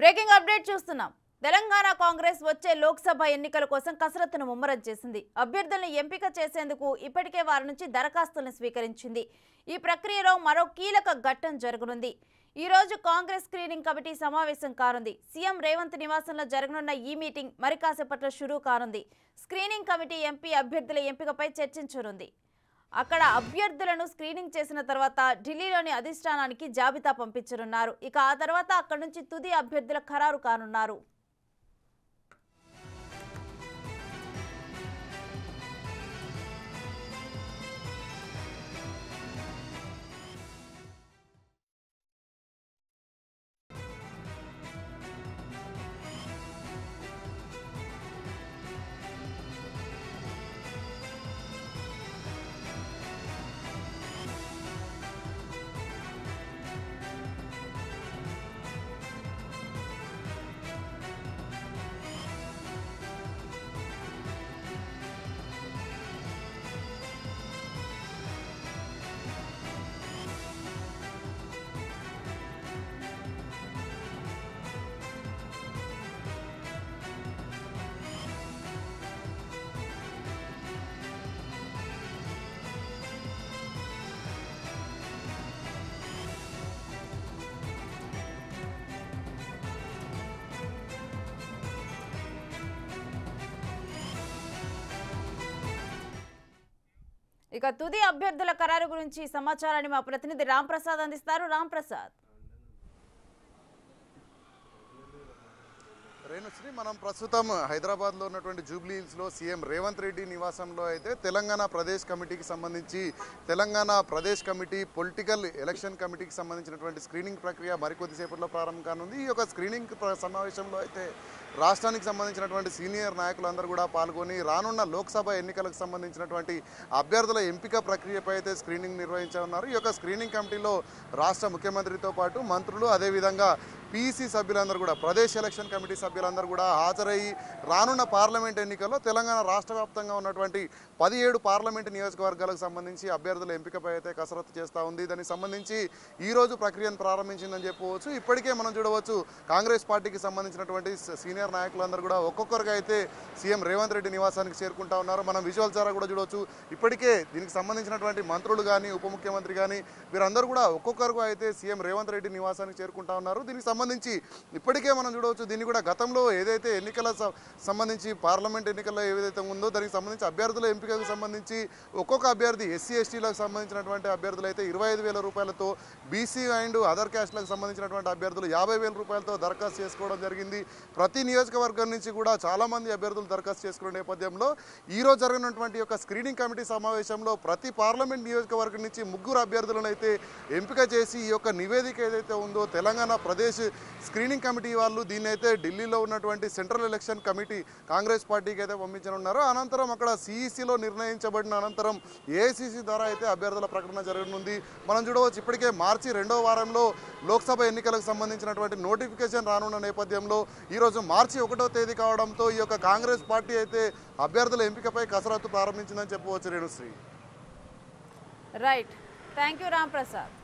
Breaking update చూస్తున్నాం. తెలంగాణ కాంగ్రెస్ వచ్చే లోక్సభ ఎన్నికల కోసం కసరత్తును ముమ్మరం చేసింది. అభ్యర్థులను ఎంపిక చేసేందుకు ఇప్పటికే వారి నుంచి దరఖాస్తులను స్వీకరించింది. ఈ ప్రక్రియలో మరో కీలక ఘట్టం జరగనుంది. ఈ రోజు కాంగ్రెస్ స్క్రీనింగ్ కమిటీ సమావేశం కానుంది. సీఎం రేవంత్ నివాసంలో జరగనున్న ఈ మీటింగ్ మరి కాసేపట్లో షురూ కానుంది. స్క్రీనింగ్ కమిటీ ఎంపీ అభ్యర్థుల ఎంపికపై చర్చించనుంది. అక్కడ అభ్యర్థులను స్క్రీనింగ్ చేసిన తర్వాత ఢిల్లీలోని అధిష్టానానికి జాబితా పంపించనున్నారు. ఇక ఆ తర్వాత అక్కడి నుంచి తుది అభ్యర్థుల ఖరారు కానున్నారు. ఇక తుది అభ్యర్థుల ఖరారు గురించి సమాచారాన్ని మా ప్రతినిధి రాంప్రసాద్ అందిస్తారు. రాంప్రసాద్. రేణుశ్రీ, మనం ప్రస్తుతం హైదరాబాద్లో ఉన్నటువంటి జూబ్లీ హిల్స్లో సీఎం రేవంత్ రెడ్డి నివాసంలో అయితే తెలంగాణ ప్రదేశ్ కమిటీకి సంబంధించి Telangana Pradesh committee political election కమిటీకి సంబంధించినటువంటి స్క్రీనింగ్ ప్రక్రియ మరికొద్దిసేపట్లో ప్రారంభం కానుంది. ఈ యొక్క స్క్రీనింగ్ సమావేశంలో అయితే రాష్ట్రానికి సంబంధించినటువంటి సీనియర్ నాయకులందరూ కూడా పాల్గొని రానున్న లోక్సభ ఎన్నికలకు సంబంధించినటువంటి అభ్యర్థుల ఎంపిక ప్రక్రియపై అయితే స్క్రీనింగ్ నిర్వహించనున్నారు. ఈ యొక్క స్క్రీనింగ్ కమిటీలో రాష్ట్ర ముఖ్యమంత్రితో పాటు మంత్రులు, అదేవిధంగా పీసీ సభ్యులందరూ కూడా, ప్రదేశ్ ఎలక్షన్ కమిటీ సభ్యులందరూ కూడా హాజరయ్యి రానున్న పార్లమెంట్ ఎన్నికల్లో తెలంగాణ రాష్ట్ర వ్యాప్తంగా ఉన్నటువంటి 17 పార్లమెంటు నియోజకవర్గాలకు సంబంధించి అభ్యర్థుల ఎంపికపై అయితే కసరత్తు చేస్తూ ఉంది. దానికి సంబంధించి ఈరోజు ప్రక్రియను ప్రారంభించిందని చెప్పవచ్చు. ఇప్పటికే మనం చూడవచ్చు, కాంగ్రెస్ పార్టీకి సంబంధించినటువంటి సీనియర్ నాయకులందరూ కూడా ఒక్కొక్కరుగా అయితే సీఎం రేవంత్ రెడ్డి నివాసానికి చేరుకుంటా ఉన్నారు. మనం విజువల్ ద్వారా కూడా చూడవచ్చు. ఇప్పటికే దీనికి సంబంధించినటువంటి మంత్రులు కానీ, ఉప ముఖ్యమంత్రి కానీ వీరందరూ కూడా ఒక్కొక్కరుగా అయితే సీఎం రేవంత్ రెడ్డి నివాసానికి చేరుకుంటా ఉన్నారు. దీనికి సంబంధించి ఇప్పటికే మనం చూడవచ్చు, దీన్ని కూడా గతంలో ఏదైతే ఎన్నికల సంబంధించి పార్లమెంట్ ఎన్నికల్లో ఏదైతే ఉందో దానికి సంబంధించి అభ్యర్థుల ఎంపికకు సంబంధించి ఒక్కొక్క అభ్యర్థి ఎస్సీ ఎస్టీలకు సంబంధించినటువంటి అభ్యర్థులు అయితే 25,000 రూపాయలతో, బీసీ అండ్ అదర్ క్యాస్ట్లకు సంబంధించినటువంటి అభ్యర్థులు 50,000 రూపాయలతో దరఖాస్తు చేసుకోవడం జరిగింది. ప్రతి నియోజకవర్గం నుంచి కూడా చాలామంది అభ్యర్థులు దరఖాస్తు చేసుకునే నేపథ్యంలో ఈరోజు జరిగినటువంటి యొక్క స్క్రీనింగ్ కమిటీ సమావేశంలో ప్రతి పార్లమెంట్ నియోజకవర్గం నుంచి 3 అభ్యర్థులను అయితే ఎంపిక చేసి ఈ యొక్క నివేదిక ఏదైతే ఉందో తెలంగాణ ప్రదేశ్ స్క్రీనింగ్ కమిటీ వాళ్ళు దీన్ని అయితే ఢిల్లీలో ఉన్నటువంటి సెంట్రల్ ఎలక్షన్ కమిటీ కాంగ్రెస్ పార్టీకి అయితే పంపించనున్నారు. అనంతరం అక్కడ సిఈసిలో నిర్ణయించబడిన అనంతరం ఏఐసిసి ద్వారా అయితే అభ్యర్థుల ప్రకటన జరగనుంది. మనం చూడవచ్చు, ఇప్పటికే మార్చి 2వ వారంలో లోక్సభ ఎన్నికలకు సంబంధించినటువంటి నోటిఫికేషన్ రానున్న నేపథ్యంలో ఈరోజు మార్చి 1వ తేదీ కావడంతో ఈ యొక్క కాంగ్రెస్ పార్టీ అయితే అభ్యర్థుల ఎంపికపై కసరత్తు ప్రారంభించిందని చెప్పవచ్చు. Renusri. Right, thank you Ramprasad.